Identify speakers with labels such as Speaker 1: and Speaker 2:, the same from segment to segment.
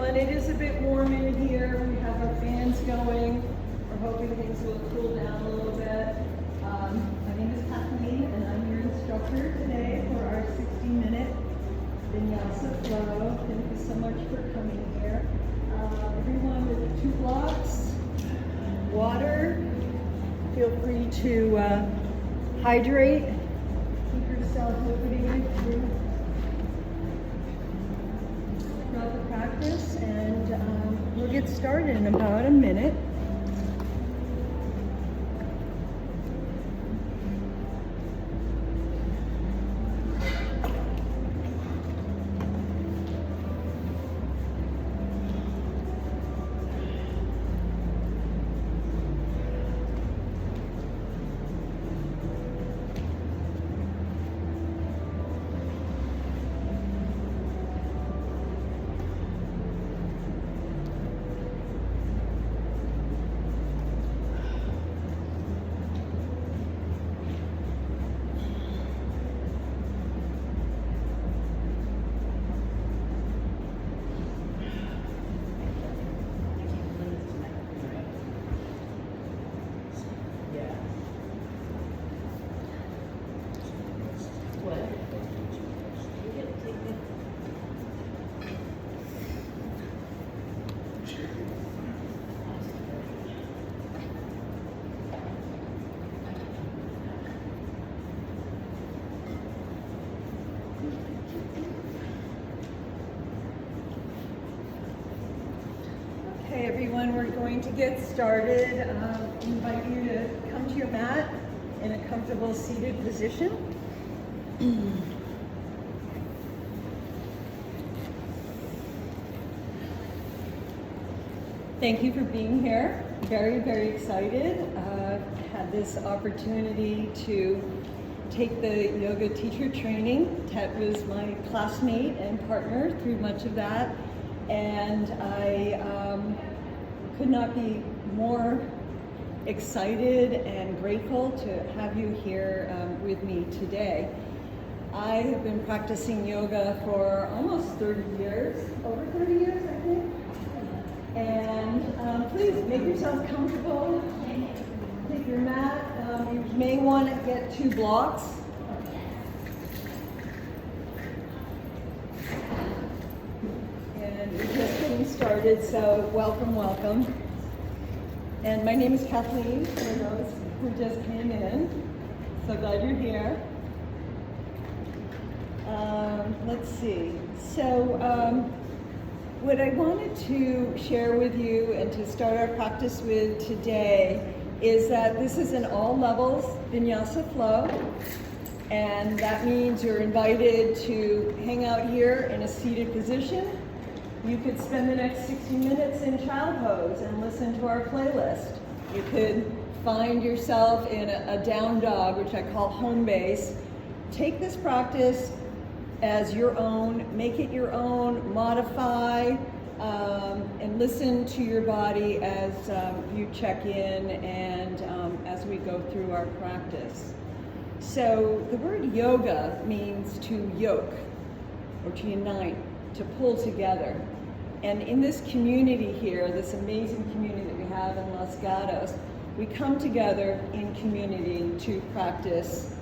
Speaker 1: everyone. It is a bit warm in here. We have our fans going. We're hoping things will cool down a little bit. My name is Kathleen, and I'm your instructor today for our 60-minute Vinyasa Flow. Thank you so much for coming here. Everyone with 2 blocks, water. Feel free to hydrate. Keep yourself motivated throughout the practice, and we'll get started in about a minute. Okay, everyone, we're going to get started. I invite you to come to your mat in a comfortable seated position. Thank you for being here. Very, very excited. Had this opportunity to take the yoga teacher training. Tet was my classmate and partner through much of that. And I could not be more excited and grateful to have you here with me today. I have been practicing yoga for almost 30 years, over 30 years, I think. And please make yourself comfortable. Take your mat. You may want to get 2 blocks. And we're just getting started, so welcome, welcome. And my name is Kathleen, for those who just came in. So glad you're here. Let's see. So what I wanted to share with you and to start our practice with today is that this is an all levels Vinyasa Flow. And that means you're invited to hang out here in a seated position. You could spend the next 60 minutes in child pose and listen to our playlist. You could find yourself in a down dog, which I call home base. Take this practice as your own, make it your own, modify, and listen to your body as you check in and as we go through our practice. So the word yoga means to yoke or to unite, to pull together. And in this community here, this amazing community that we have in Los Gatos, we come together in community to practice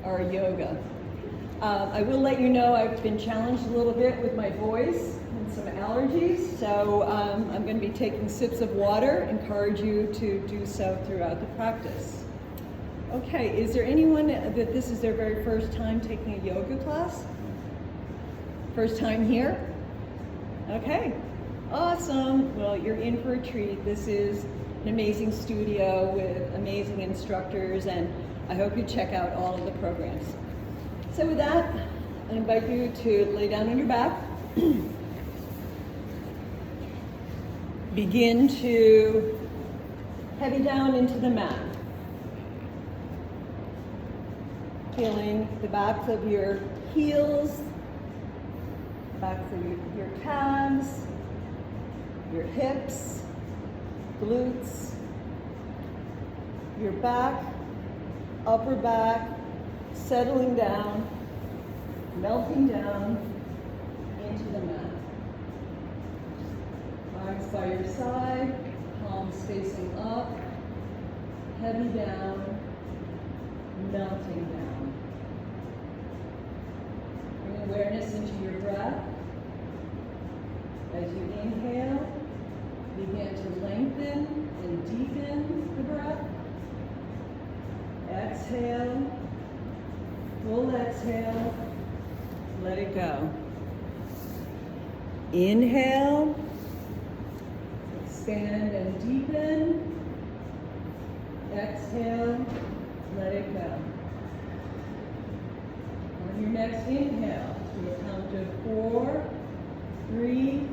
Speaker 1: our yoga. I will let you know I've been challenged a little bit with my voice and some allergies, so I'm going to be taking sips of water. Encourage you to do so throughout the practice. Okay, is there anyone that this is their very first time taking a yoga class? First time here? Okay, awesome. Well, you're in for a treat. This is an amazing studio with amazing instructors, and I hope you check out all of the programs. So with that, I invite you to lay down on your back. Begin to heavy down into the mat. Feeling the backs of your heels, backs of your calves, your hips, glutes, your back, upper back, settling down, melting down into the mat. Arms by your side, palms facing up, heavy down, melting down. Bring awareness into your breath. As you inhale, begin to lengthen and deepen the breath. Exhale, full exhale, let it go. Inhale, expand and deepen. Exhale, let it go. On your next inhale, to a count of 4, 3,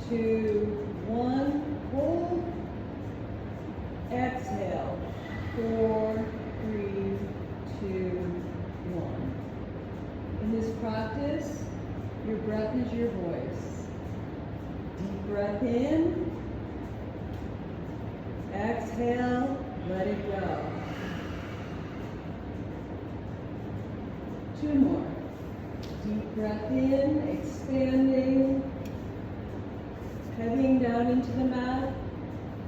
Speaker 1: 2, 1, hold. Exhale, 4, 3, 2, 1. In this practice, your breath is your voice. Deep breath in. Exhale, let it go. 2 more. Deep breath in, expanding, heading down into the mat.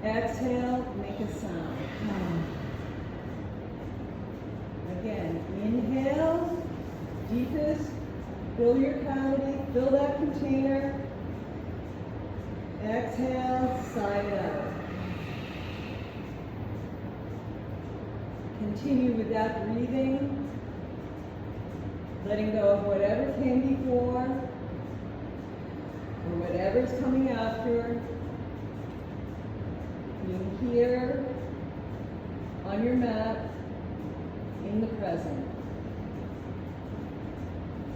Speaker 1: Exhale, make a sound. Again, inhale, deepest, fill your cavity, fill that container. Exhale, sigh it out. Continue with that breathing, letting go of whatever came before, or whatever's coming after. Being here, on your mat, in the present.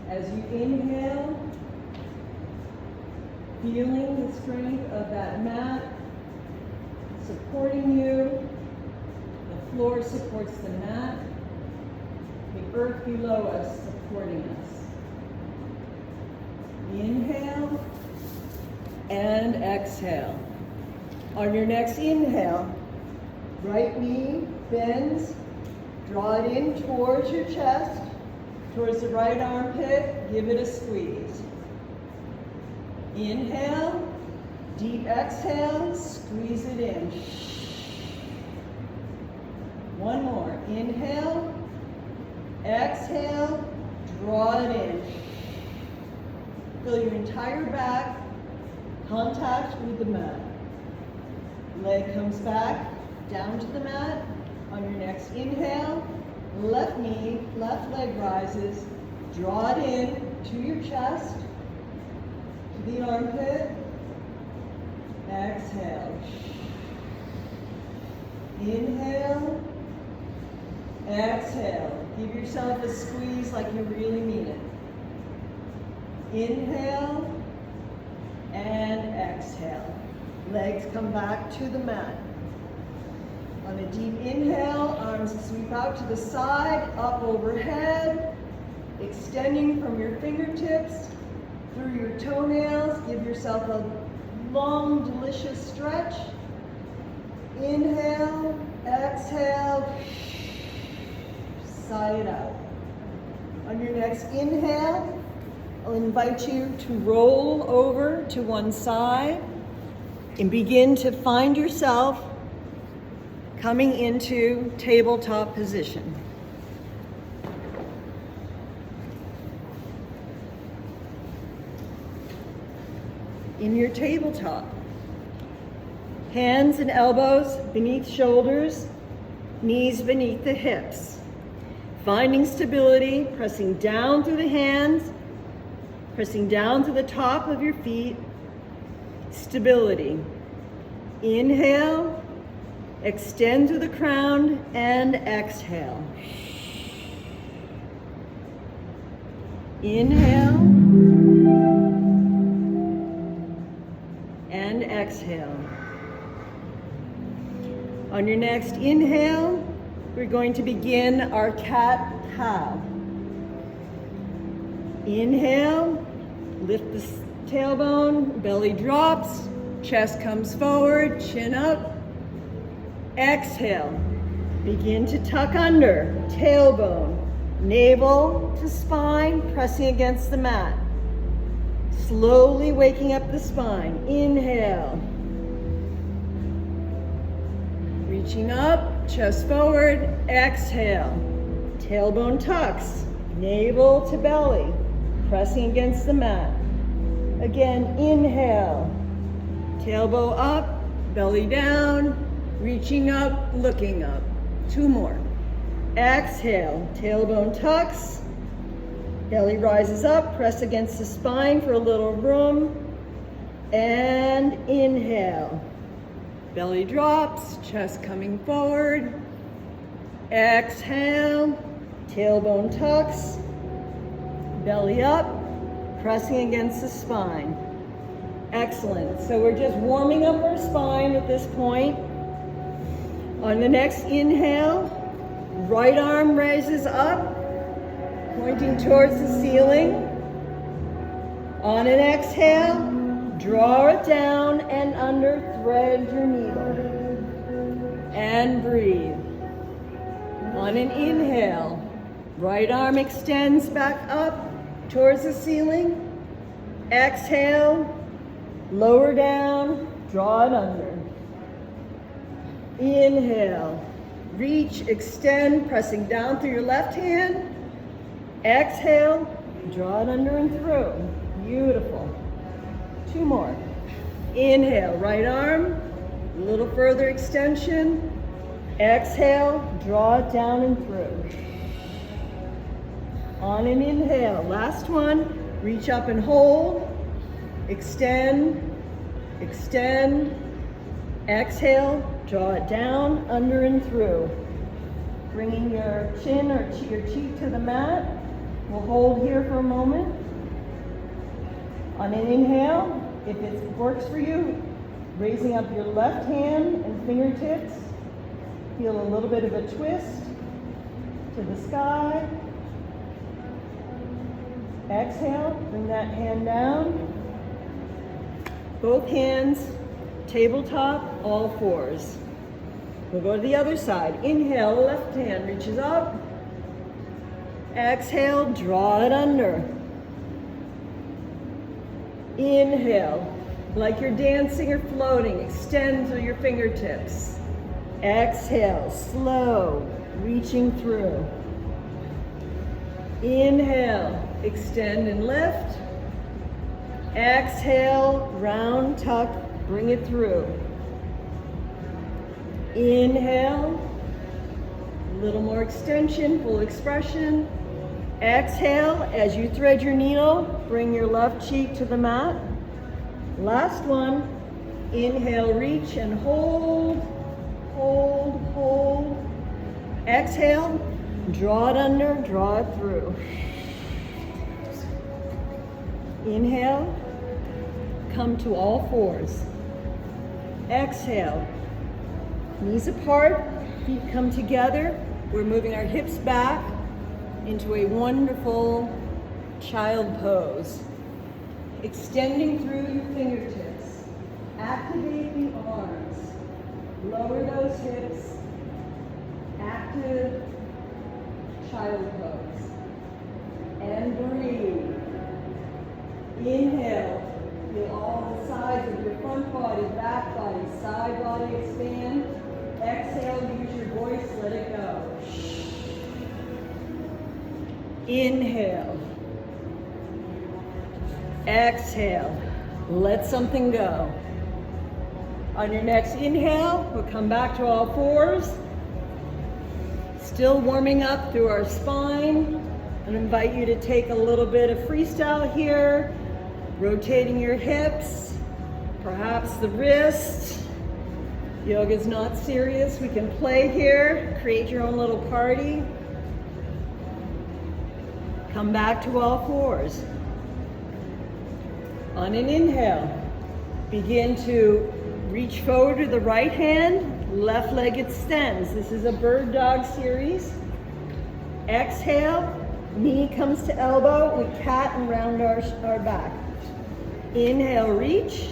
Speaker 1: As you inhale, feeling the strength of that mat supporting you. The floor supports the mat. The earth below us supporting us. Inhale and exhale. On your next inhale, right knee bends, draw it in towards your chest, towards the right armpit, give it a squeeze. Inhale, deep exhale, squeeze it in. One more, inhale, exhale, draw it in. Feel your entire back, contact with the mat. Leg comes back, down to the mat. On your next inhale, left knee, left leg rises. Draw it in to your chest, to the armpit. Exhale. Inhale. Exhale. Give yourself a squeeze like you really mean it. Inhale and exhale. Legs come back to the mat. On a deep inhale, arms sweep out to the side, up overhead, extending from your fingertips through your toenails. Give yourself a long, delicious stretch. Inhale, exhale, sigh it out. On your next inhale, I'll invite you to roll over to one side and begin to find yourself coming into tabletop position. In your tabletop, hands and elbows beneath shoulders, knees beneath the hips. Finding stability, pressing down through the hands, pressing down to the top of your feet. Stability. Inhale, extend through the crown, and exhale. Inhale, and exhale. On your next inhale, we're going to begin our cat-cow. Inhale, lift the tailbone, belly drops, chest comes forward, chin up. Exhale, begin to tuck under, tailbone, navel to spine, pressing against the mat. Slowly waking up the spine. Inhale, Reaching up, chest forward, exhale. Tailbone tucks, navel to belly, pressing against the mat. Again, inhale. Tailbone up, belly down, reaching up, looking up. 2 more. Exhale, tailbone tucks, belly rises up, press against the spine for a little room. And inhale. Belly drops, chest coming forward. Exhale, tailbone tucks, belly up, pressing against the spine. Excellent. So we're just warming up our spine at this point. On the next inhale, right arm raises up, pointing towards the ceiling. On an exhale, draw it down and under, thread your needle. And breathe. On an inhale, right arm extends back up towards the ceiling. Exhale, lower down, draw it under. Inhale, reach, extend, pressing down through your left hand. Exhale, draw it under and through. Beautiful. 2 more. Inhale, right arm, a little further extension. Exhale, draw it down and through. On an inhale, last one, reach up and hold. Extend, extend. Exhale, draw it down, under and through. Bringing your chin or your cheek to the mat. We'll hold here for a moment. On an inhale, if it works for you, raising up your left hand and fingertips. Feel a little bit of a twist to the sky. Exhale, bring that hand down. Both hands, tabletop, all fours. We'll go to the other side. Inhale, left hand reaches up. Exhale, draw it under. Inhale, like you're dancing or floating, extend through your fingertips. Exhale, slow, reaching through. Inhale, extend and lift. Exhale, round, tuck, bring it through. Inhale, a little more extension, full expression. Exhale, as you thread your needle, bring your left cheek to the mat. Last one, inhale, reach and hold, hold, hold. Exhale, draw it under, draw it through. Inhale, come to all fours. Exhale, knees apart, feet come together. We're moving our hips back into a wonderful child pose. Extending through your fingertips. Activate the arms. Lower those hips. Active child pose. And breathe. Inhale. Feel all the sides of your front body, back body, side body expand. Exhale, use your voice, let it go. Inhale. Exhale. Let something go. On your next inhale, we'll come back to all fours. Still warming up through our spine. I invite you to take a little bit of freestyle here. Rotating your hips, perhaps the wrist. Yoga's not serious. We can play here. Create your own little party. Come back to all fours. On an inhale, begin to reach forward to the right hand, left leg extends. This is a bird dog series. Exhale, knee comes to elbow, we cat and round our back. Inhale, reach.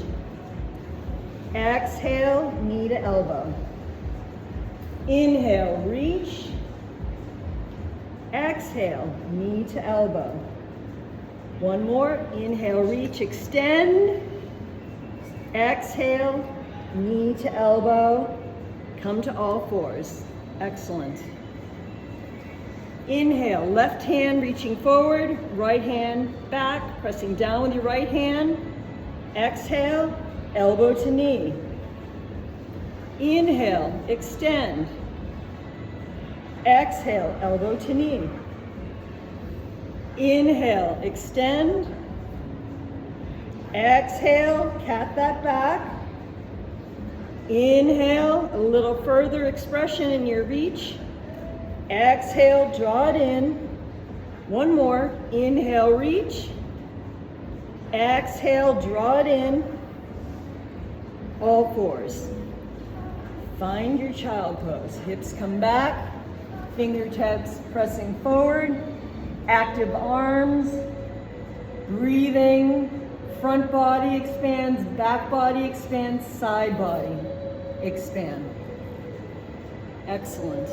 Speaker 1: Exhale, knee to elbow. Inhale, reach. Exhale, knee to elbow. One more. Inhale, reach, extend. Exhale, knee to elbow. Come to all fours. Excellent. Inhale, left hand reaching forward, right hand back, pressing down with your right hand. Exhale, elbow to knee. Inhale, extend. Exhale, elbow to knee. Inhale, extend. Exhale, cat that back. Inhale, a little further expression in your reach. Exhale, draw it in. One more. Inhale, reach. Exhale, draw it in. All fours. Find your child pose. Hips come back. Fingertips pressing forward. Active arms. Breathing. Front body expands, back body expands, side body expand. Excellent.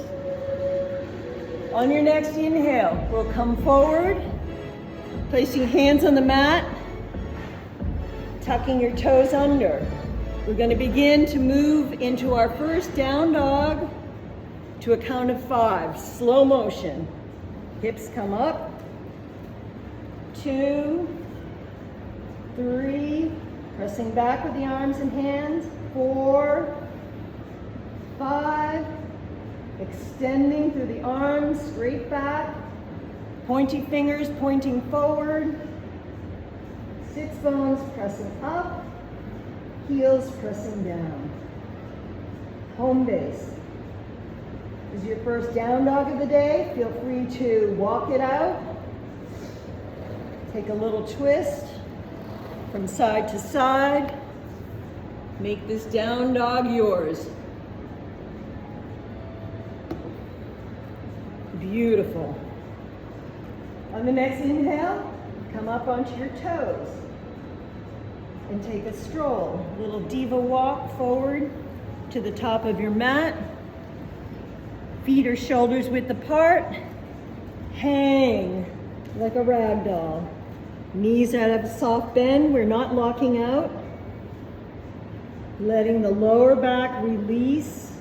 Speaker 1: On your next inhale, we'll come forward, placing hands on the mat, tucking your toes under. We're going to begin to move into our first down dog to a count of 5, slow motion. Hips come up, 2, 3, pressing back with the arms and hands, 4, 5, extending through the arms, straight back, pointy fingers pointing forward, sits bones pressing up, heels pressing down. Home base. This is your first down dog of the day. Feel free to walk it out. Take a little twist from side to side. Make this down dog yours. Beautiful. On the next inhale, come up onto your toes and take a stroll. A little diva walk forward to the top of your mat. Feet or shoulders width apart. Hang like a rag doll. Knees out of a soft bend. We're not locking out. Letting the lower back release.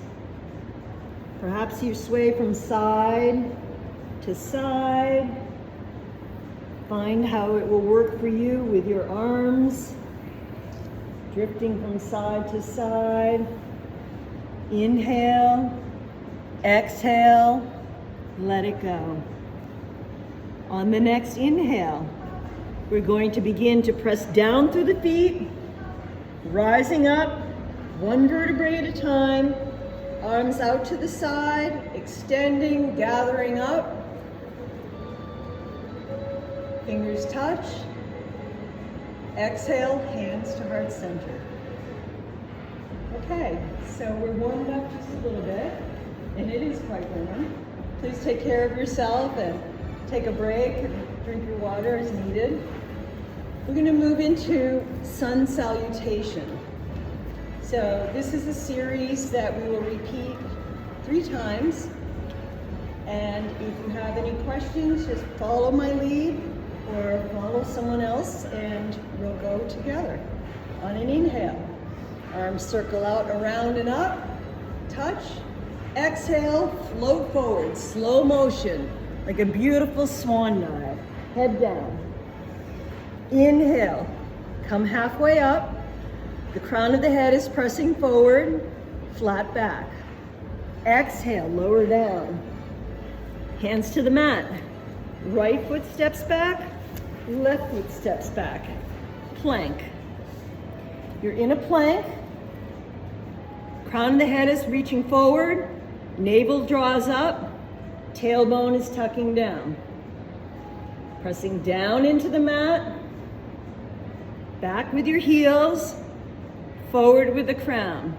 Speaker 1: Perhaps you sway from side to side. Find how it will work for you with your arms. Drifting from side to side. Inhale. Exhale. Let it go. On the next inhale, we're going to begin to press down through the feet, rising up, one vertebrae at a time, arms out to the side, extending, gathering up, fingers touch, exhale, hands to heart center. Okay, so we're warmed up just a little bit, and it is quite warm. Please take care of yourself and take a break and drink your water as needed. We're going to move into sun salutation. So this is a series that we will repeat 3 times. And if you have any questions, just follow my lead or follow someone else and we'll go together. On an inhale, arms circle out around and up, touch. Exhale, float forward, slow motion, like a beautiful swan dive. Head down. Inhale, come halfway up. The crown of the head is pressing forward, flat back. Exhale, lower down. Hands to the mat. Right foot steps back, left foot steps back. Plank. You're in a plank. Crown of the head is reaching forward, navel draws up, tailbone is tucking down. Pressing down into the mat, back with your heels, forward with the crown.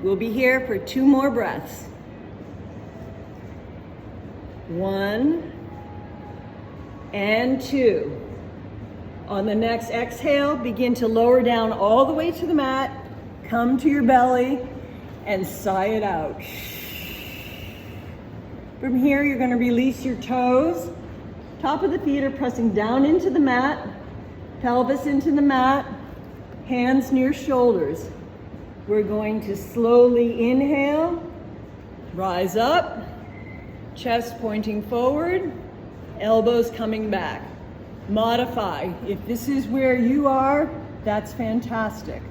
Speaker 1: We'll be here for 2 more breaths. 1 and 2. On the next exhale, begin to lower down all the way to the mat, come to your belly, and sigh it out. From here, you're going to release your toes. Top of the feet are pressing down into the mat, pelvis into the mat, hands near shoulders. We're going to slowly inhale, rise up, chest pointing forward, elbows coming back. Modify. If this is where you are, that's fantastic.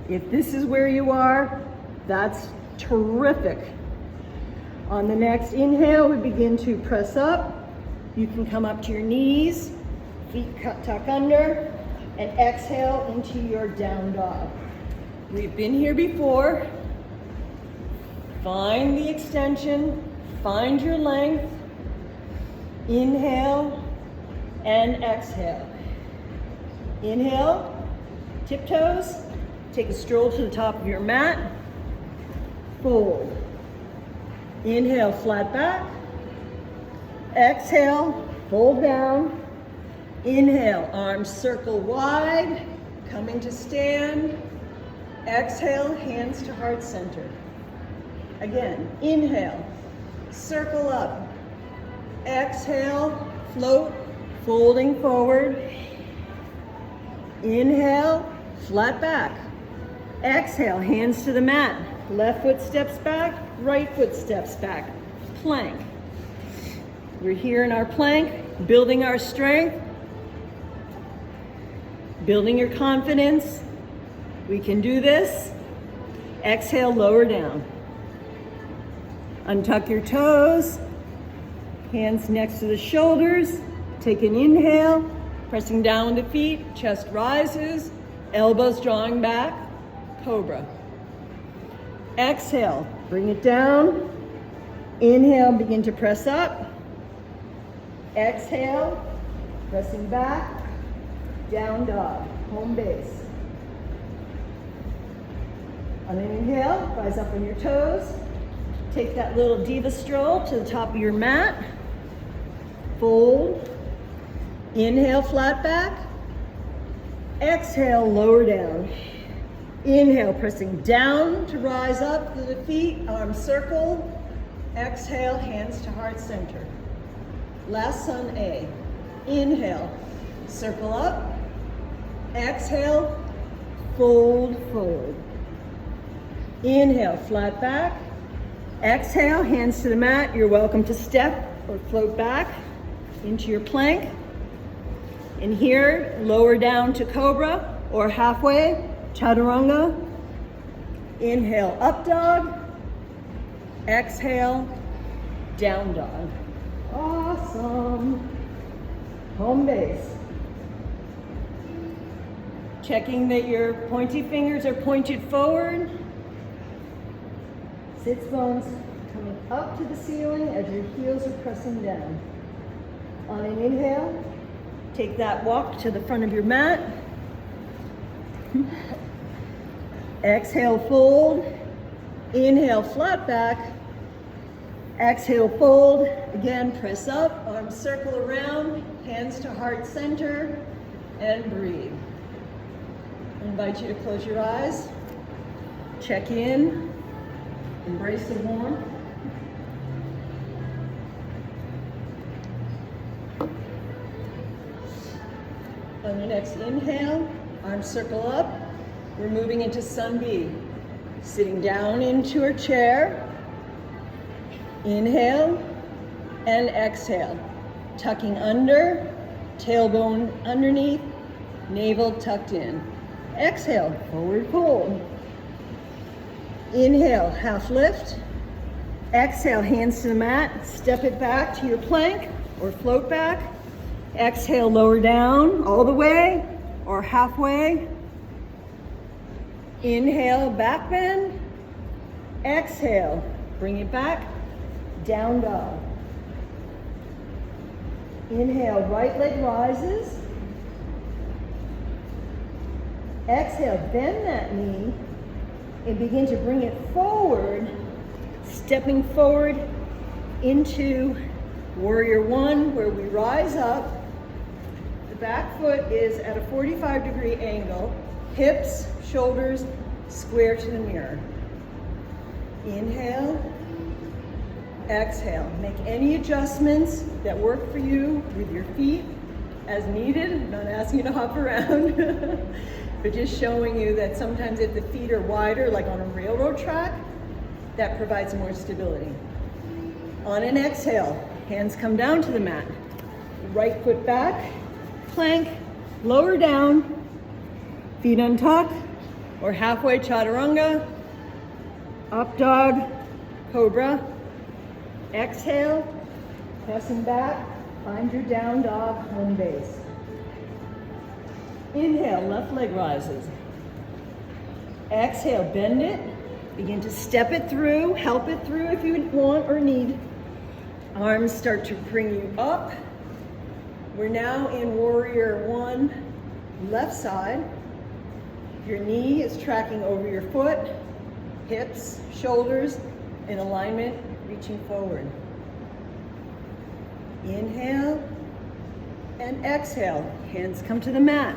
Speaker 1: If this is where you are, that's terrific. On the next inhale, we begin to press up. You can come up to your knees, feet tuck under, and exhale into your down dog. We've been here before. Find the extension, find your length. Inhale and exhale. Inhale, tiptoes, take a stroll to the top of your mat. Fold. Inhale, flat back. Exhale, fold down. Inhale, arms circle wide, coming to stand. Exhale, hands to heart center. Again, inhale, circle up. Exhale, float, folding forward. Inhale, flat back. Exhale, hands to the mat. Left foot steps back, right foot steps back. Plank. We're here in our plank, building our strength, building your confidence. We can do this. Exhale, lower down. Untuck your toes, hands next to the shoulders. Take an inhale, pressing down with the feet, chest rises, elbows drawing back, cobra. Exhale, bring it down. Inhale, begin to press up. Exhale, pressing back, down dog, home base. On an inhale, rise up on your toes. Take that little diva stroll to the top of your mat. Fold. Inhale, flat back. Exhale, lower down. Inhale, pressing down to rise up to the feet, arms circle. Exhale, hands to heart center. Last sun A. Inhale, circle up. Exhale, fold forward. Inhale, flat back. Exhale, hands to the mat. You're welcome to step or float back into your plank. And here, lower down to cobra or halfway, chaturanga. Inhale, up dog. Exhale, down dog. Awesome. Home base. Checking that your pointy fingers are pointed forward. Sits bones coming up to the ceiling as your heels are pressing down. On an inhale, take that walk to the front of your mat. Exhale, fold. Inhale, flat back. Exhale, fold. Again, press up, arms circle around, hands to heart center, and breathe. I invite you to close your eyes. Check in. Embrace the warmth. On your next inhale, arms circle up. We're moving into sun B. Sitting down into our chair. Inhale and exhale. Tucking under, tailbone underneath, navel tucked in. Exhale, forward fold. Inhale, half lift. Exhale, hands to the mat. Step it back to your plank or float back. Exhale, lower down all the way or halfway. Inhale, back bend. Exhale, bring it back, down dog. Inhale, right leg rises. Exhale, bend that knee and begin to bring it forward, stepping forward into warrior one, where we rise up. The back foot is at a 45-degree angle, hips, shoulders, square to the mirror. Inhale, exhale. Make any adjustments that work for you with your feet as needed. I'm not asking you to hop around, but just showing you that sometimes if the feet are wider, like on a railroad track, that provides more stability. On an exhale, hands come down to the mat. Right foot back, plank, lower down, feet untuck, or halfway chaturanga, up dog, cobra. Exhale, pressing back, find your down dog, home base. Inhale, left leg rises. Exhale, bend it. Begin to step it through, help it through if you want or need. Arms start to bring you up. We're now in warrior one, left side. Your knee is tracking over your foot, hips, shoulders in alignment, reaching forward. Inhale and exhale. Hands come to the mat.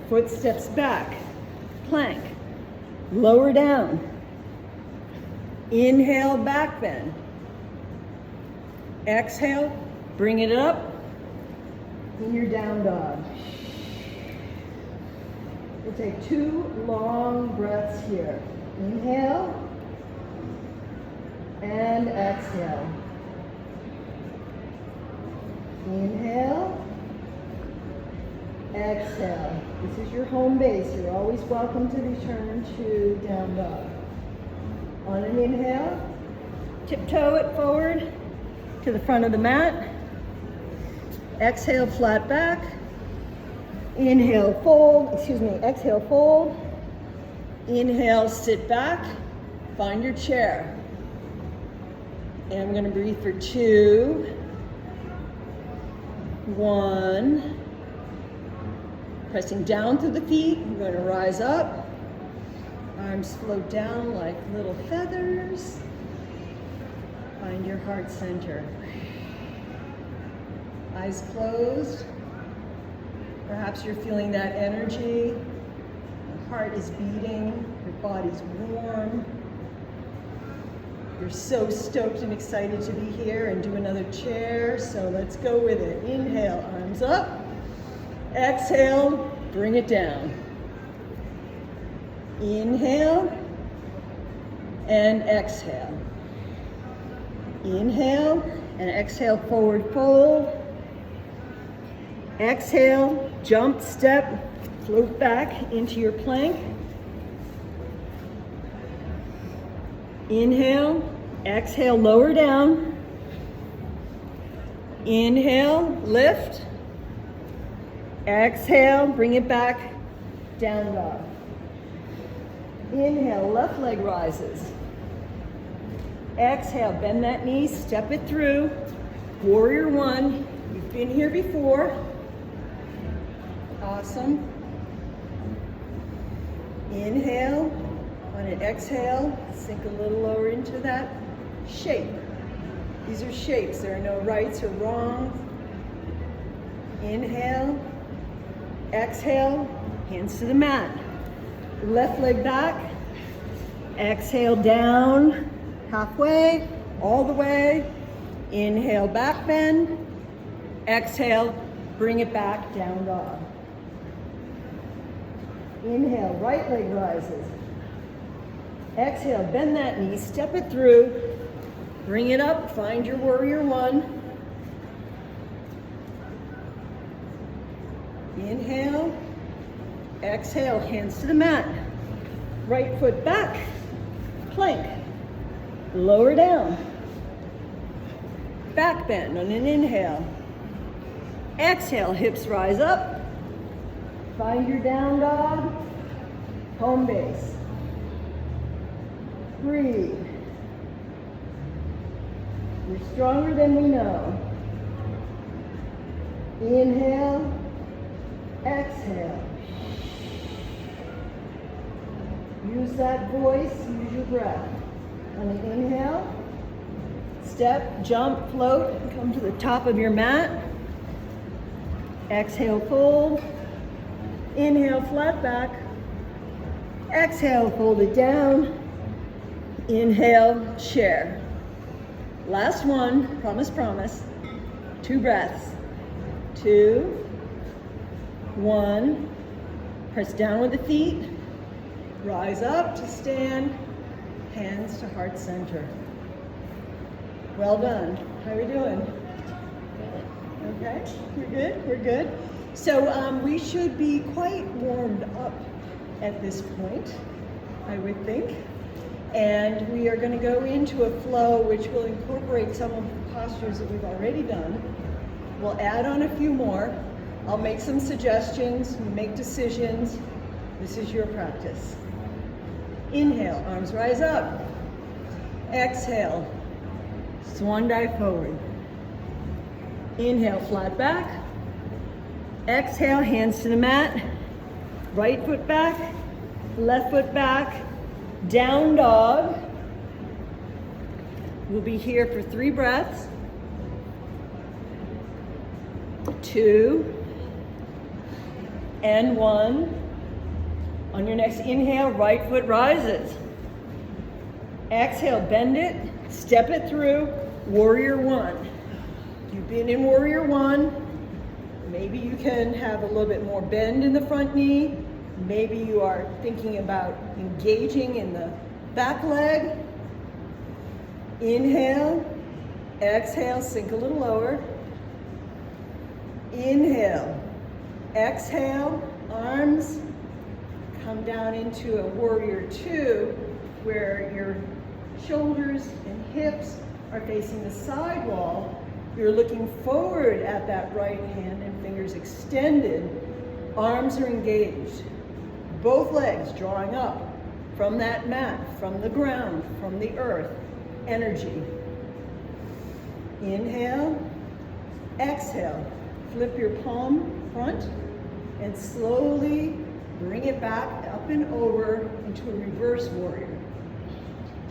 Speaker 1: Foot steps back, plank, lower down. Inhale, back bend. Exhale, bring it up in your down dog. We'll take 2 long breaths here. Inhale and exhale. Inhale, exhale. This is your home base. You're always welcome to return to down dog. On an inhale, tiptoe it forward to the front of the mat. Exhale, flat back. Inhale, fold, exhale, fold. Inhale, sit back, find your chair. And I'm gonna breathe for 2, 1. Pressing down through the feet, we're gonna rise up. Arms float down like little feathers. Find your heart center. Eyes closed. Perhaps you're feeling that energy. Your heart is beating, your body's warm. You're so stoked and excited to be here and do another chair, so let's go with it. Inhale, arms up. Exhale, bring it down. Inhale and exhale. Inhale and exhale, forward fold. Exhale, jump, step, float back into your plank. Inhale, exhale, lower down. Inhale, lift. Exhale, bring it back, down dog. Inhale, left leg rises. Exhale, bend that knee, step it through. Warrior one, you've been here before. Awesome. Inhale, on an exhale, sink a little lower into that shape. These are shapes, there are no rights or wrongs. Inhale, exhale, hands to the mat. Left leg back, exhale down, halfway, all the way. Inhale, back bend. Exhale, bring it back, down dog. Inhale, right leg rises. Exhale, bend that knee, step it through. Bring it up, find your warrior one. Inhale, exhale, hands to the mat. Right foot back, plank, lower down. Back bend on an inhale. Exhale, hips rise up. Find your down dog, home base. Breathe. You're stronger than we know. Inhale, exhale. Use that voice, use your breath. On an inhale, step, jump, float, and come to the top of your mat. Exhale, fold. Inhale, flat back. Exhale, fold it down. Inhale, chair. Last one, promise, promise. 2 breaths. 2, 1. Press down with the feet. Rise up to stand. Hands to heart center. Well done. How are we doing? Okay, we're good, we're good. So we should be quite warmed up at this point, I would think. And we are going to go into a flow which will incorporate some of the postures that we've already done. We'll add on a few more. I'll make some suggestions, make decisions. This is your practice. Inhale, arms rise up. Exhale, swan dive forward. Inhale, flat back. Exhale, hands to the mat. Right foot back, left foot back. Down dog. We'll be here for 3 breaths. 2 and 1. On your next inhale, right foot rises. Exhale, bend it, step it through, warrior 1. You've been in warrior 1. Maybe you can have a little bit more bend in the front knee. Maybe you are thinking about engaging in the back leg. Inhale, exhale, sink a little lower. Inhale, exhale, arms come down into a warrior 2, where your shoulders and hips are facing the side wall. You're looking forward at that right hand and fingers extended. Arms are engaged. Both legs drawing up from that mat, from the ground, from the earth. Energy. Inhale, exhale. Flip your palm front and slowly bring it back up and over into a reverse warrior.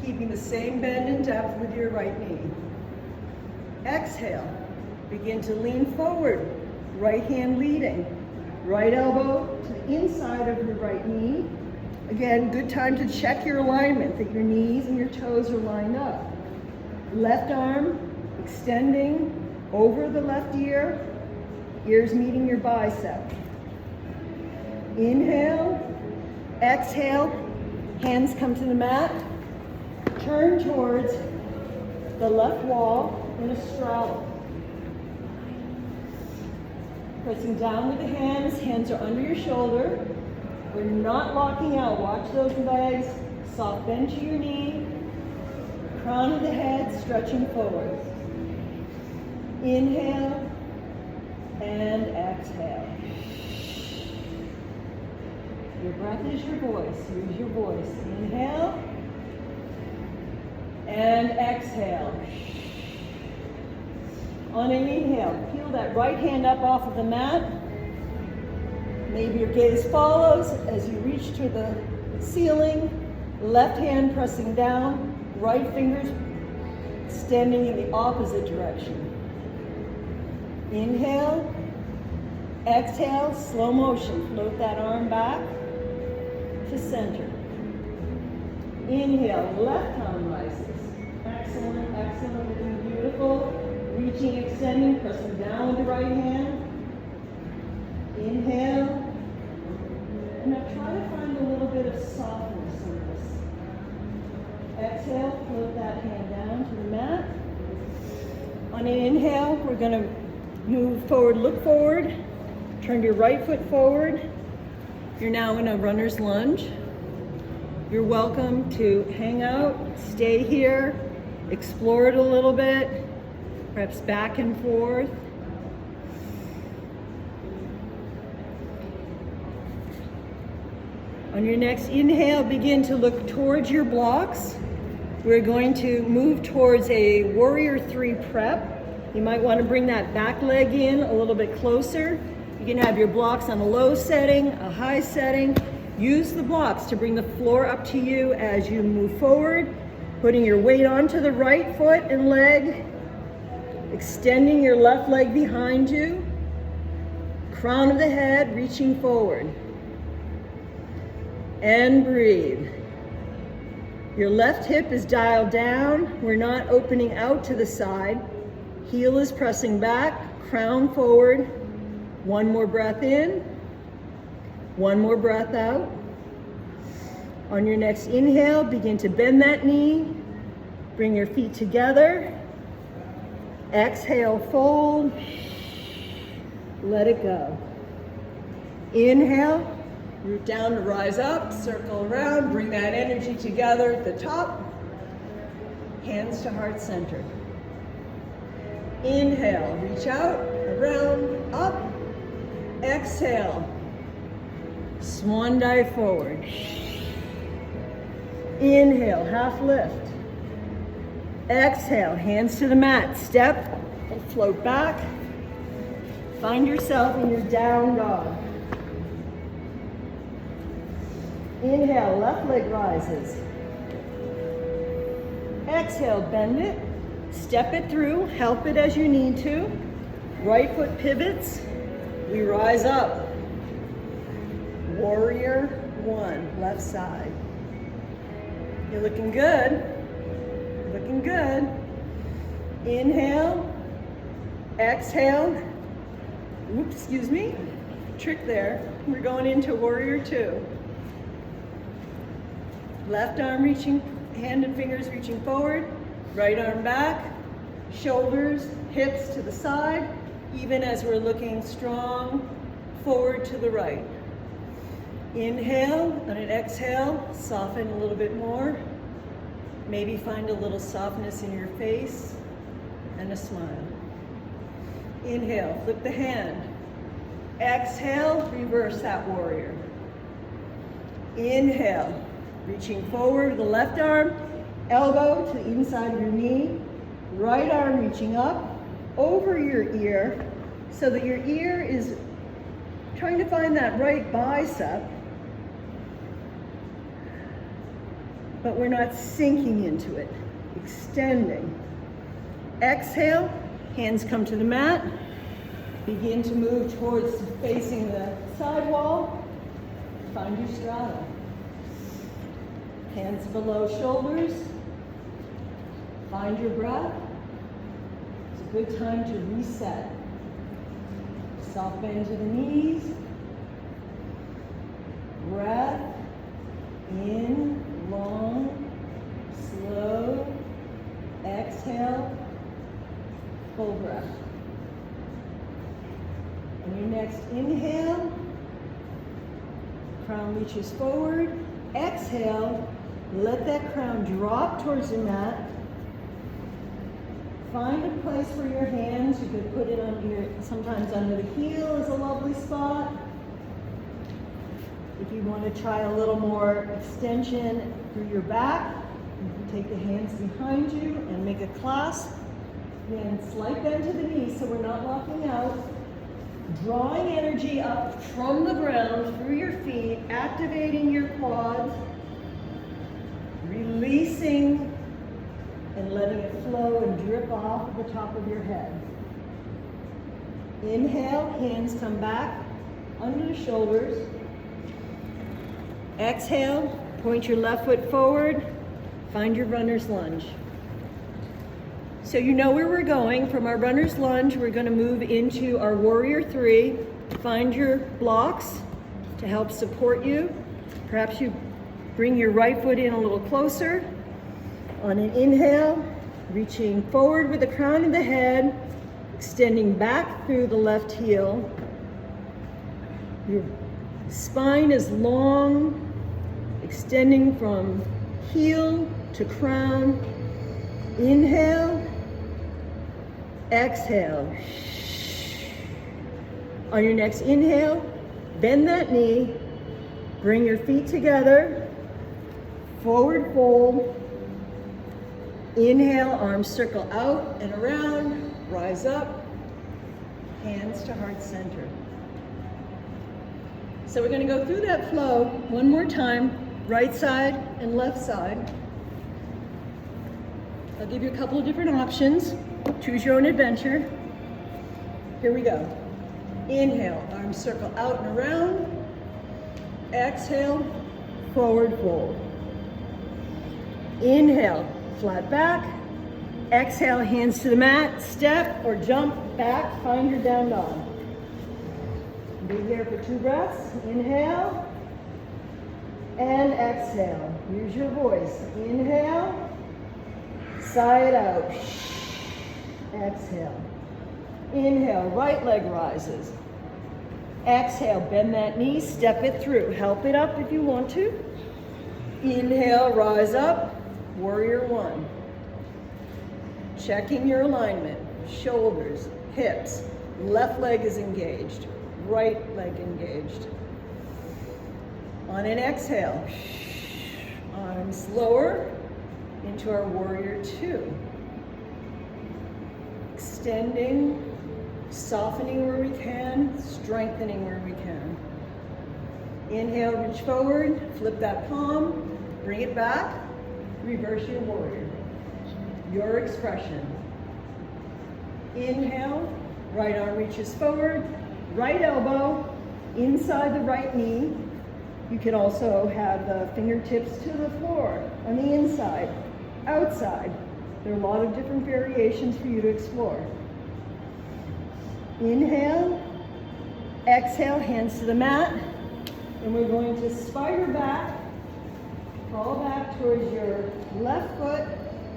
Speaker 1: Keeping the same bend and depth with your right knee. Exhale, begin to lean forward, right hand leading. Right elbow to the inside of your right knee. Again, good time to check your alignment, that your knees and your toes are lined up. Left arm extending over the left ear, ears meeting your bicep. Inhale, exhale, hands come to the mat. Turn towards the left wall in a straddle. Pressing down with the hands, hands are under your shoulder. We're not locking out. Watch those legs, soft bend to your knee. Crown of the head, stretching forward. Inhale and exhale. Your breath is your voice. Use your voice. Inhale and exhale. On an inhale, peel that right hand up off of the mat. Maybe your gaze follows as you reach to the ceiling. Left hand pressing down, right fingers extending in the opposite direction. Inhale, exhale, slow motion. Float that arm back to center. Inhale, left arm rises. Excellent, excellent, looking beautiful. Reaching, extending, pressing down with the right hand. Inhale. And now try to find a little bit of softness in this. Exhale, float that hand down to the mat. On an inhale, we're going to move forward, look forward. Turn your right foot forward. You're now in a runner's lunge. You're welcome to hang out, stay here, explore it a little bit. Perhaps back and forth. On your next inhale, begin to look towards your blocks. We're going to move towards a warrior 3 prep. You might want to bring that back leg in a little bit closer. You can have your blocks on a low setting, a high setting. Use the blocks to bring the floor up to you as you move forward, putting your weight onto the right foot and leg. Extending your left leg behind you. Crown of the head, reaching forward. And breathe. Your left hip is dialed down. We're not opening out to the side. Heel is pressing back, crown forward. One more breath in. One more breath out. On your next inhale, begin to bend that knee. Bring your feet together. Exhale, fold. Let it go. Inhale, root down to rise up, circle around, bring that energy together at the top. Hands to heart center. Inhale, reach out, around, up. Exhale, swan dive forward. Inhale, half lift. Exhale, hands to the mat. Step and float back. Find yourself in your down dog. Inhale, left leg rises. Exhale, bend it. Step it through, help it as you need to. Right foot pivots. We rise up. Warrior one, left side. You're looking good. Looking good. Inhale. Exhale. Oops, excuse me. Trick there. We're going into warrior two. Left arm reaching, hand and fingers reaching forward. Right arm back. Shoulders, hips to the side. Even as we're looking strong forward to the right. Inhale, on an exhale, soften a little bit more. Maybe find a little softness in your face and a smile. Inhale, flip the hand. Exhale, reverse that warrior. Inhale, reaching forward with the left arm, elbow to the inside of your knee. Right arm reaching up over your ear so that your ear is trying to find that right bicep, but we're not sinking into it, extending. Exhale, hands come to the mat. Begin to move towards facing the side wall. Find your straddle. Hands below shoulders. Find your breath. It's a good time to reset. Soft bend to the knees. Breath in, long, slow. Exhale, full breath. On your next inhale, crown reaches forward. Exhale, let that crown drop towards the mat. Find a place for your hands. You could put it on your, sometimes under the heel is a lovely spot. If you want to try a little more extension through your back, you can take the hands behind you and make a clasp. Then slight bend to the knee so we're not locking out. Drawing energy up from the ground through your feet, activating your quads, releasing and letting it flow and drip off the top of your head. Inhale, hands come back under the shoulders. Exhale, point your left foot forward, find your runner's lunge. So you know where we're going. From our runner's lunge, we're going to move into our warrior three. Find your blocks to help support you. Perhaps you bring your right foot in a little closer. On an inhale, reaching forward with the crown of the head, extending back through the left heel. Your spine is long, extending from heel to crown. Inhale, exhale. On your next inhale, bend that knee, bring your feet together, forward fold. Inhale, arms circle out and around, rise up, hands to heart center. So we're going to go through that flow one more time, right side and left side. I'll give you a couple of different options. Choose your own adventure. Here we go. Inhale, arms circle out and around. Exhale, forward fold. Inhale, flat back. Exhale, hands to the mat. Step or jump back, find your down dog. Be here for 2 breaths. Inhale. exhale. Use your voice. Inhale, sigh it out. Exhale. Inhale, right leg rises. Exhale, bend that knee, step it through. Help it up if you want to. Inhale, rise up, warrior one. Checking your alignment, shoulders, hips. Left leg is engaged, right leg engaged. On an exhale, arms lower into our warrior two. Extending, softening where we can, strengthening where we can. Inhale, reach forward, flip that palm, bring it back, reverse your warrior. Your expression. Inhale, right arm reaches forward, right elbow inside the right knee. You can also have the fingertips to the floor on the inside, outside. There are a lot of different variations for you to explore. Inhale, exhale, hands to the mat, and we're going to spider back, fall back towards your left foot,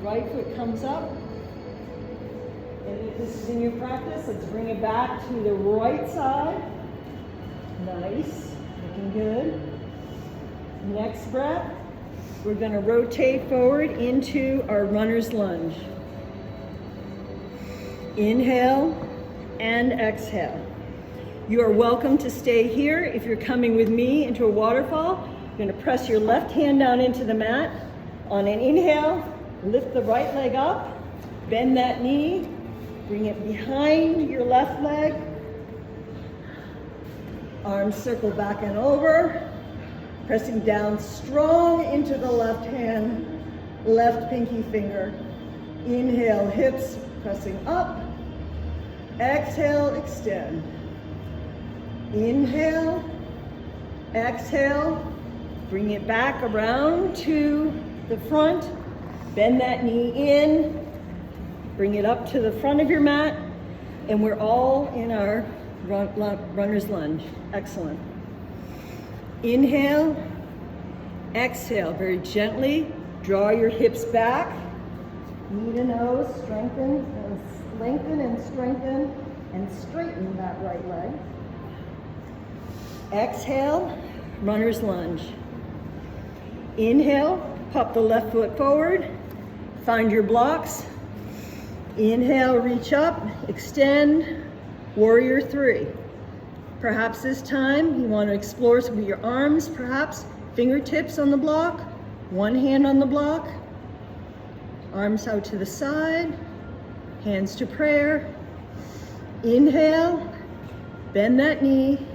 Speaker 1: right foot comes up. And if this is in your practice, let's bring it back to the right side. Nice, looking good. Next breath, we're going to rotate forward into our runner's lunge. Inhale and exhale. You are welcome to stay here. If you're coming with me into a waterfall, you're going to press your left hand down into the mat. On an inhale, lift the right leg up, bend that knee, bring it behind your left leg. Arms circle back and over. Pressing down strong into the left hand, left pinky finger. Inhale, hips pressing up. Exhale, extend. Inhale, exhale, bring it back around to the front. Bend that knee in, bring it up to the front of your mat, and we're all in our runner's lunge. Excellent. Inhale, exhale, very gently, draw your hips back, knee to nose, strengthen, and lengthen and strengthen, and straighten that right leg. Exhale, runner's lunge. Inhale, pop the left foot forward, find your blocks. Inhale, reach up, extend, warrior three. Perhaps this time you want to explore with your arms, perhaps fingertips on the block, one hand on the block, arms out to the side, hands to prayer. Inhale, bend that knee,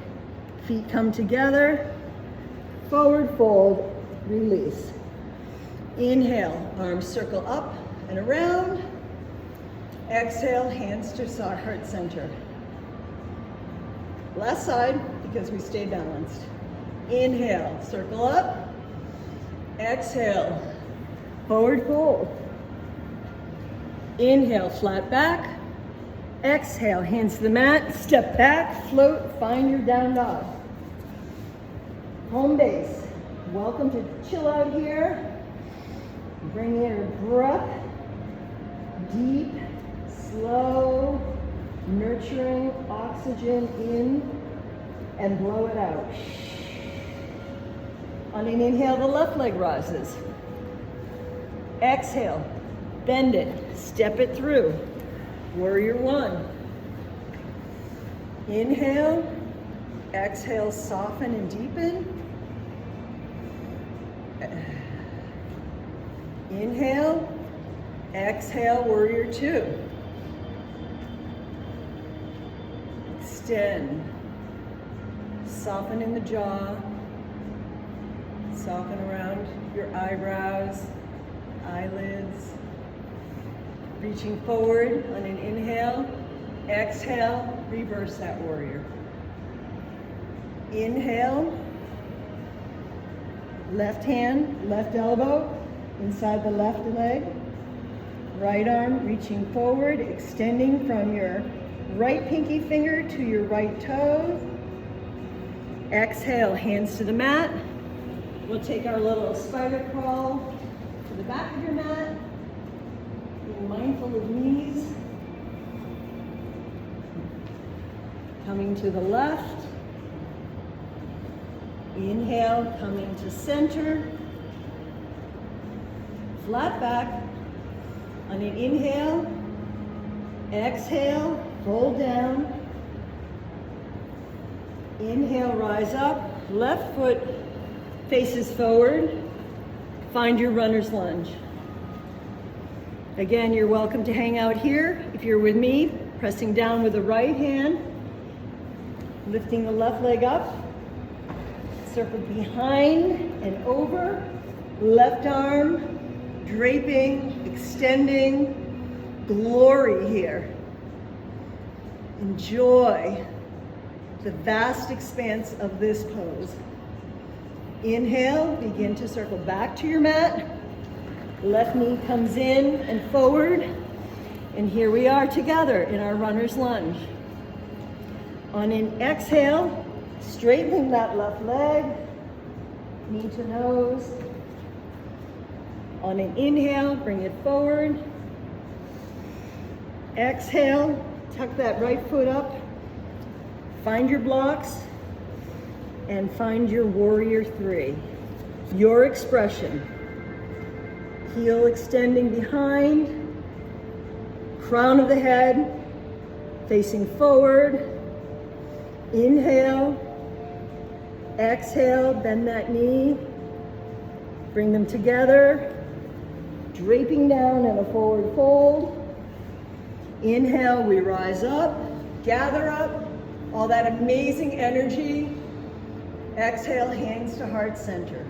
Speaker 1: feet come together, forward fold, release. Inhale, arms circle up and around. Exhale, hands to heart center. Last side, because we stay balanced. Inhale, circle up. Exhale, forward fold. Inhale, flat back. Exhale, hands to the mat, step back, float, find your down dog. Home base. Welcome to chill out here. Bring in your breath. Deep, slow, nurturing oxygen in and blow it out. On an inhale, the left leg rises. Exhale, bend it, step it through. Warrior one. Inhale, exhale, soften and deepen. Inhale, exhale, warrior two. Extend. Soften in the jaw. Soften around your eyebrows, eyelids. Reaching forward on an inhale. Exhale, reverse that warrior. Inhale. Left hand, left elbow, inside the left leg. Right arm reaching forward, extending from your right pinky finger to your right toe. Exhale, hands to the mat. We'll take our little spider crawl to the back of your mat, being mindful of knees. Coming to the left. Inhale, coming to center. Flat back. On an inhale, exhale, fold down. Inhale, rise up. Left foot faces forward. Find your runner's lunge. Again, you're welcome to hang out here. If you're with me, pressing down with the right hand, lifting the left leg up, circle behind and over, left arm, draping, extending, glory here. Enjoy the vast expanse of this pose. Inhale, begin to circle back to your mat. Left knee comes in and forward. And here we are together in our runner's lunge. On an exhale, straightening that left leg, knee to nose. On an inhale, bring it forward. Exhale, tuck that right foot up. Find your blocks and find your warrior three. Your expression. Heel extending behind, crown of the head facing forward. Inhale, exhale, bend that knee, bring them together, draping down in a forward fold. Inhale, we rise up, gather up, all that amazing energy. Exhale, hands to heart center.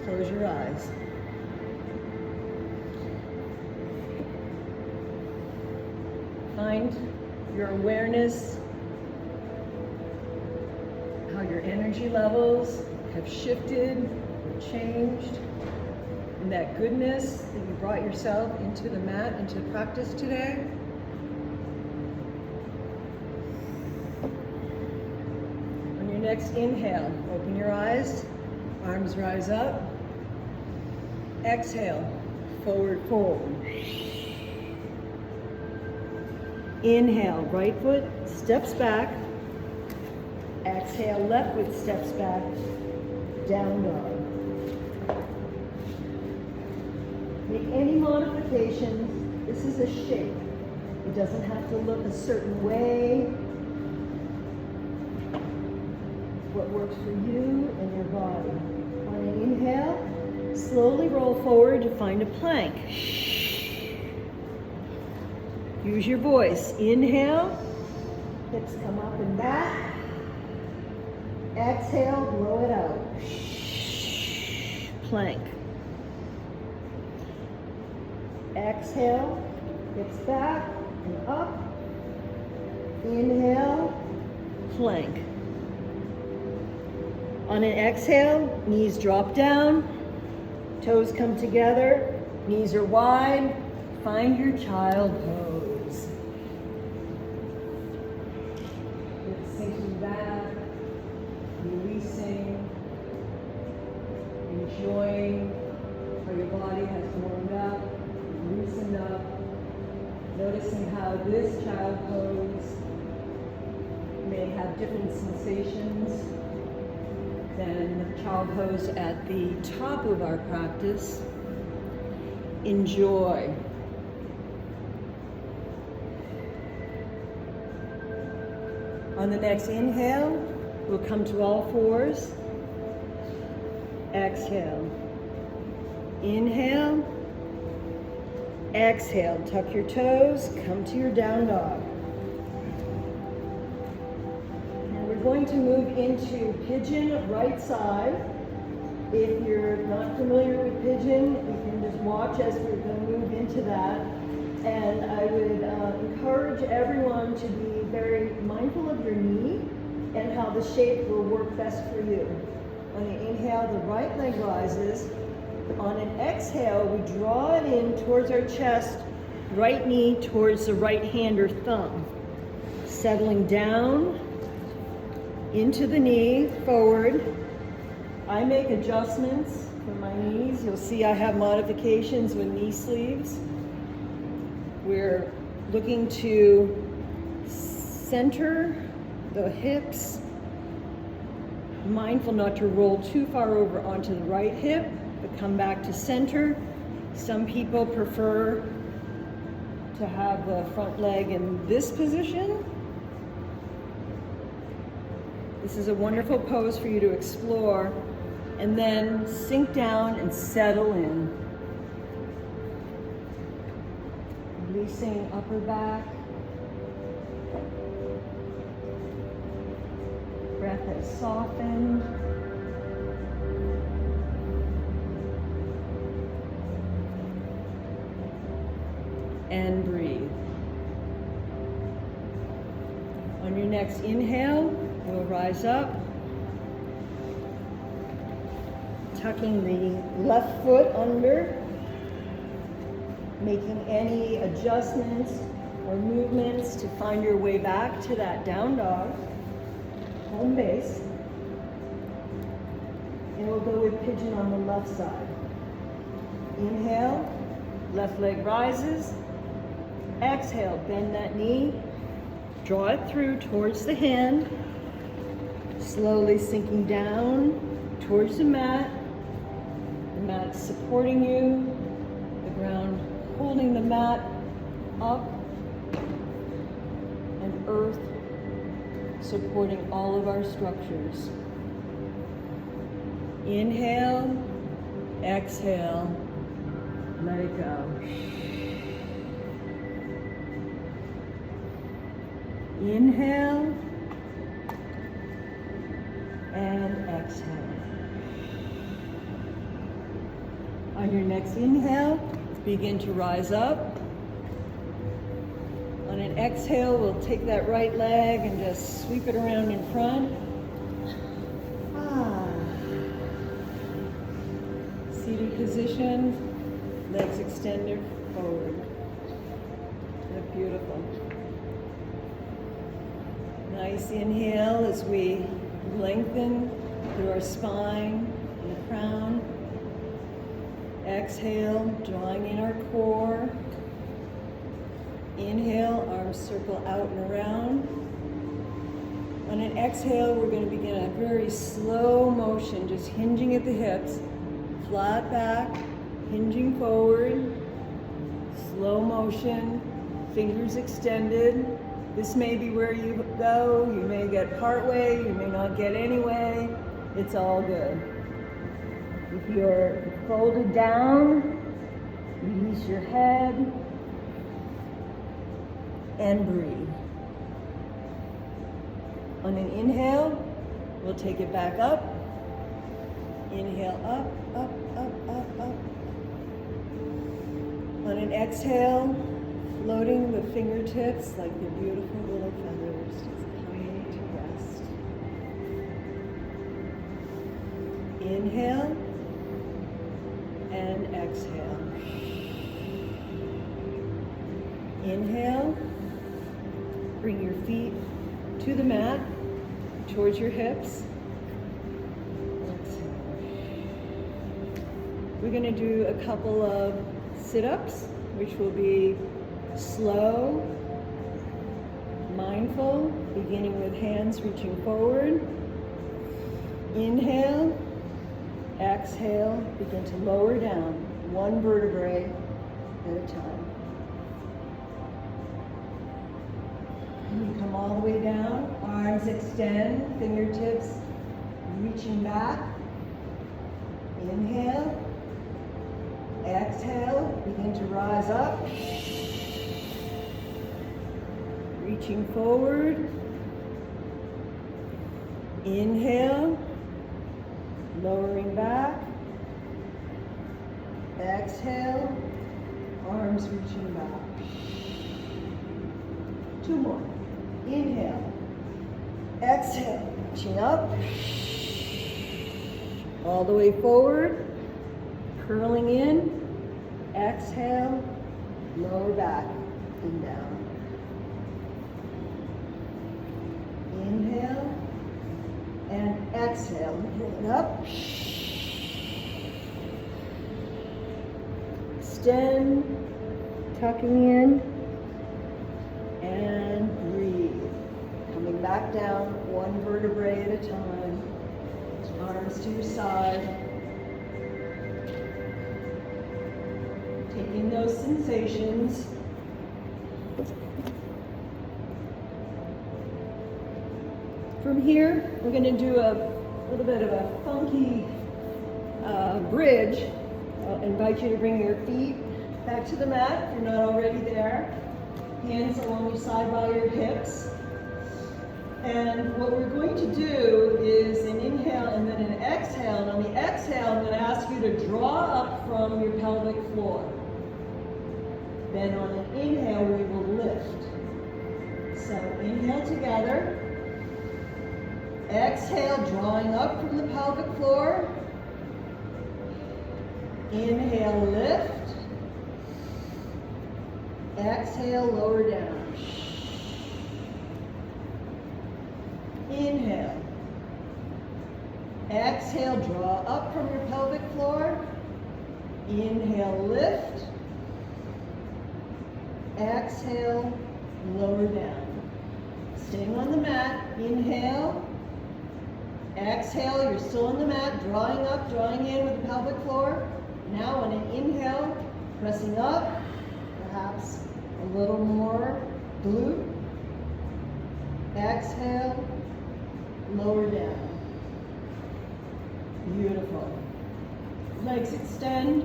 Speaker 1: Close your eyes. Find your awareness, how your energy levels have shifted or changed, and that goodness that you brought yourself into the mat, into practice today. On your next inhale, open your eyes, arms rise up. Exhale, forward fold. Inhale, right foot steps back. Exhale, left foot steps back. Down dog. Make any modifications. This is a shape. It doesn't have to look a certain way. What works for you and your body. On an inhale, slowly roll forward to find a plank. Use your voice. Inhale, hips come up and back. Exhale, blow it out. Plank. Exhale, hips back and up. Inhale, plank. On an exhale, knees drop down, toes come together, knees are wide. Find your child pose. Hips sinking back, releasing, enjoying how your body has warmed up, loosened up, noticing how this child pose may have different sensations than the child pose at the top of our practice. Enjoy. On the next inhale, we'll come to all fours. Exhale. Inhale. Exhale. Tuck your toes. Come to your down dog. And we're going to move into pigeon right side. If you're not familiar with pigeon, you can just watch as we're going to move into that. And I would encourage everyone to be very mindful of your knee and how the shape will work best for you. On the inhale, the right leg rises. On an exhale, we draw it in towards our chest, right knee towards the right hand or thumb. Settling down into the knee, forward. I make adjustments for my knees. You'll see I have modifications with knee sleeves. We're looking to center the hips, mindful not to roll too far over onto the right hip, but come back to center. Some people prefer to have the front leg in this position. This is a wonderful pose for you to explore, and then sink down and settle in. Releasing upper back. Breath has softened. And breathe. On your next inhale, we'll rise up, tucking the left foot under, making any adjustments or movements to find your way back to that down dog, home base. And we'll go with pigeon on the left side. Inhale, left leg rises. Exhale, bend that knee, draw it through towards the hand, slowly sinking down towards the mat supporting you, the ground holding the mat up, and earth supporting all of our structures. Inhale, exhale, let it go. Inhale and exhale. On your next inhale, begin to rise up. On an exhale, we'll take that right leg and just sweep it around in front. Seated position, legs extended forward. That's beautiful. Nice inhale as we lengthen through our spine and the crown. Exhale, drawing in our core. Inhale, arms circle out and around. On an exhale, we're going to begin a very slow motion, just hinging at the hips, flat back, hinging forward, slow motion, fingers extended. This may be where you go. You may get part way, you may not get any way. It's all good. If you're folded down, release your head and breathe. On an inhale, we'll take it back up. Inhale, up, up, up, up, up. On an exhale, floating the fingertips like the beautiful little feathers, just coming to rest. Inhale and exhale. Inhale, bring your feet to the mat, towards your hips. Exhale. We're going to do a couple of sit-ups, which will be slow, mindful, beginning with hands reaching forward. Inhale, exhale, begin to lower down, one vertebrae at a time. And you come all the way down, arms extend, fingertips reaching back. Inhale, exhale, begin to rise up. Reaching forward. Inhale, lowering back. Exhale, arms reaching back. Two more. Inhale, exhale, reaching up. All the way forward, curling in. Exhale, lower back and down. Inhale, And exhale, pull it up. Extend, tucking in, and breathe. Coming back down, one vertebrae at a time. Arms to your side. Taking those sensations. From here, we're going to do a little bit of a funky bridge. I'll invite you to bring your feet back to the mat if you're not already there. Hands along your side by your hips. And what we're going to do is an inhale and then an exhale. And on the exhale, I'm going to ask you to draw up from your pelvic floor. Then on an inhale, we will lift. So inhale together. Exhale, drawing up from the pelvic floor. Inhale, lift. Exhale, lower down. Inhale. Exhale, draw up from your pelvic floor. Inhale, lift. Exhale, lower down. Staying on the mat. Inhale. Exhale, you're still on the mat, drawing up, drawing in with the pelvic floor. Now on an inhale, pressing up, perhaps a little more glute. Exhale, lower down. Beautiful. Legs extend,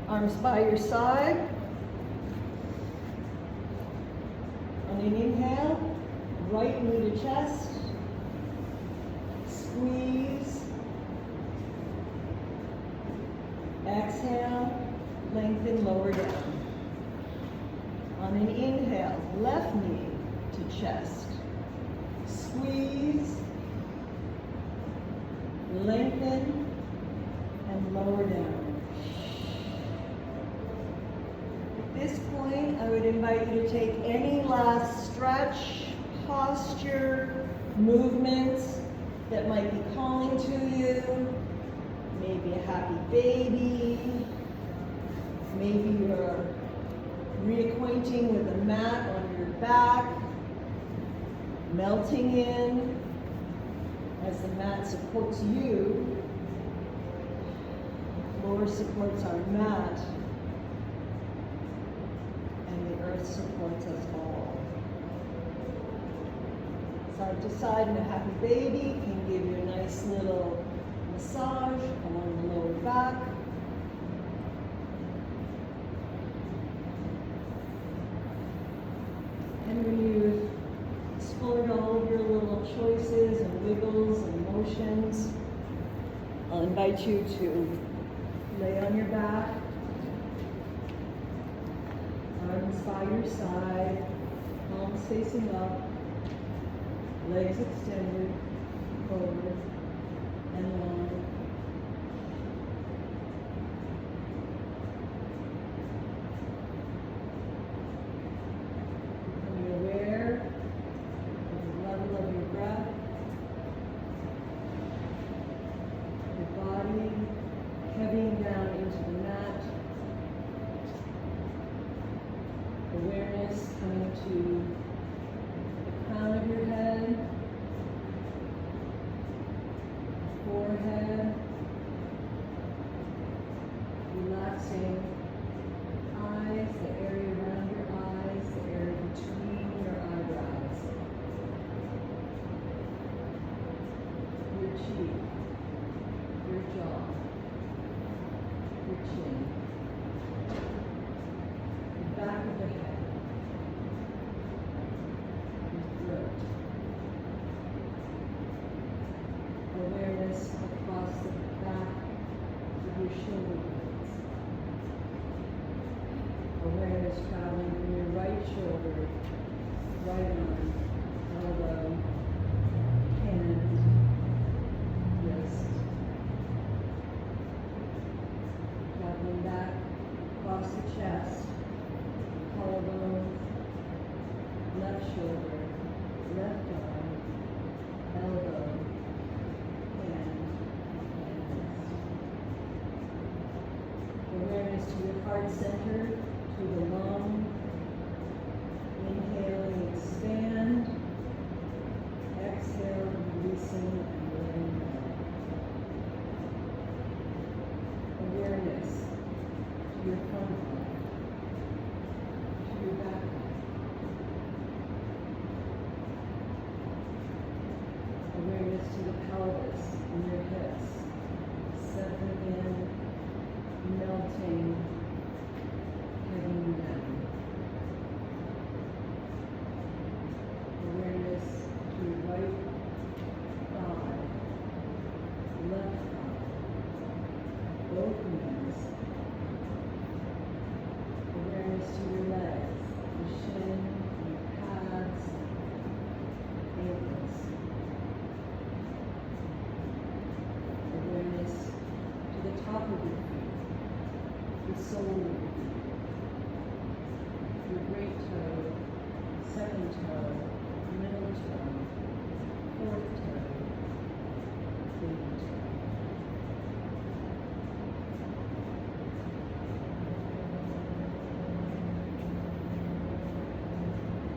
Speaker 1: arms by your side. On an inhale, right knee to chest. Squeeze. Exhale, lengthen, lower down. On an inhale, left knee to chest. Squeeze. Lengthen and lower down. At this point, I would invite you to take any last stretch, posture, movements that might be calling to you. Maybe a happy baby. Maybe you're reacquainting with the mat on your back, melting in as the mat supports you. The floor supports our mat, and the earth supports us all. Side to side in a happy baby can give you a nice little massage along the lower back. And when you've explored all of your little choices and wiggles and motions, I'll invite you to lay on your back, arms by your side, palms facing up, legs extended, forward and long. Becoming aware of the level of your breath, your body heavying down into the mat, awareness coming to the crown of your head, forehead, relaxing eyes, the area around your eyes, the area between your eyebrows, your cheek, your jaw, your chin, the back of the head, your throat. Awareness across the back of your shoulder blades. Awareness traveling from your right shoulder, right arm, elbow, hand, wrist. Traveling back across the chest, collarbone, left shoulder, left arm, elbow, Awareness to your heart center, to the lung. Inhaling, expand. Exhale, releasing and letting go. Awareness to your front arm, to your back arm. Awareness to the pelvis and your hips. Settling in, melting, heading down. Awareness to your right thigh, left thigh, both knees. Awareness to your legs, your shin, your calves, ankles. Awareness to the top of your feet, the sole of your feet, your great toe, second toe, middle toe, fourth toe, baby toe.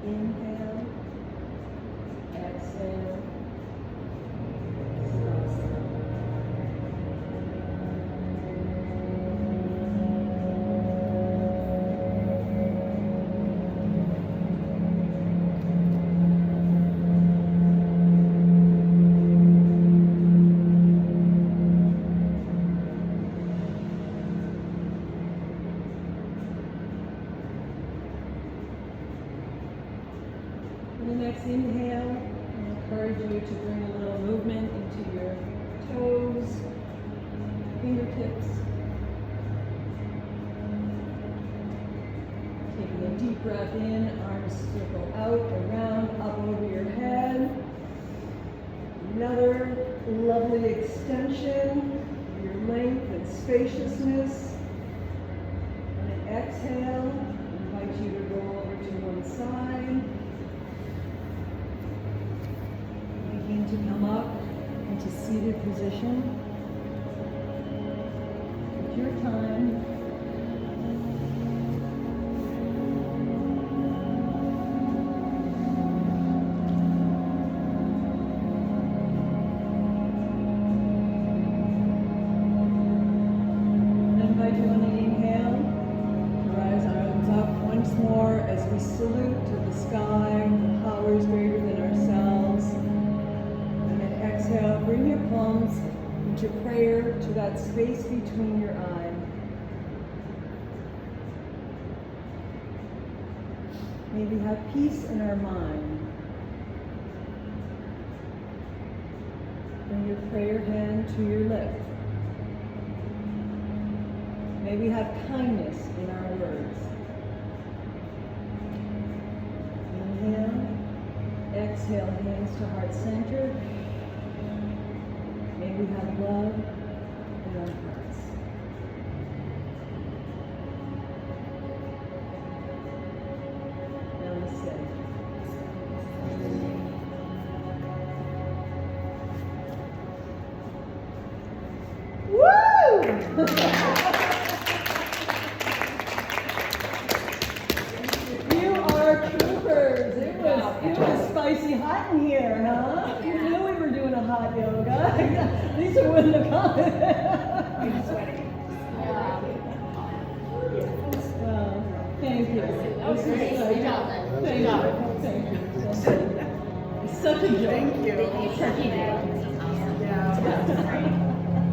Speaker 1: Inhale, exhale, the next inhale, I encourage you to bring a little movement into your toes, fingertips. Taking a deep breath in, arms circle out, around, up over your head. Another lovely extension of your length and spaciousness. On an exhale, I invite you to roll over to one side. To come up into seated position. Take your time. I invite you on the inhale to rise arms up once more as we salute to the sky, the powers greater than ourselves. Exhale, bring your palms into prayer to that space between your eyes. May we have peace in our mind. Bring your prayer hand to your lips. May we have kindness in our words. Inhale, exhale, hands to heart center. May we have love in our hearts. Namaste. Woo! You are troopers. It was spicy hot in here, huh? You knew we were doing a hot yoga. Lisa wouldn't have come. Thank you. Thank you. It's such a joy.
Speaker 2: Thank you.
Speaker 1: Yeah.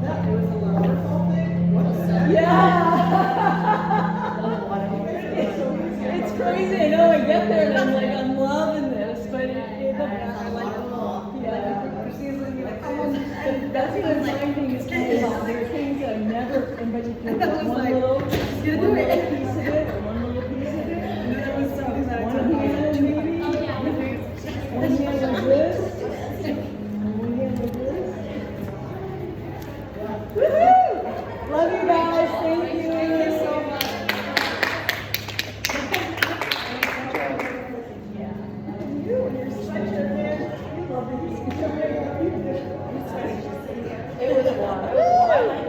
Speaker 2: That was a wonderful thing. What a set.
Speaker 1: It's crazy. I know I get there and I'm like, I'm loving this, but that's what I'm finding is there are things that I've never, and but you can get one little piece of it, or one little piece of it, and then it was something that one hand maybe, one hand like this, and one hand like this. Woohoo! Love you guys, thank you so much. You're such a man. We love you. It was a lot.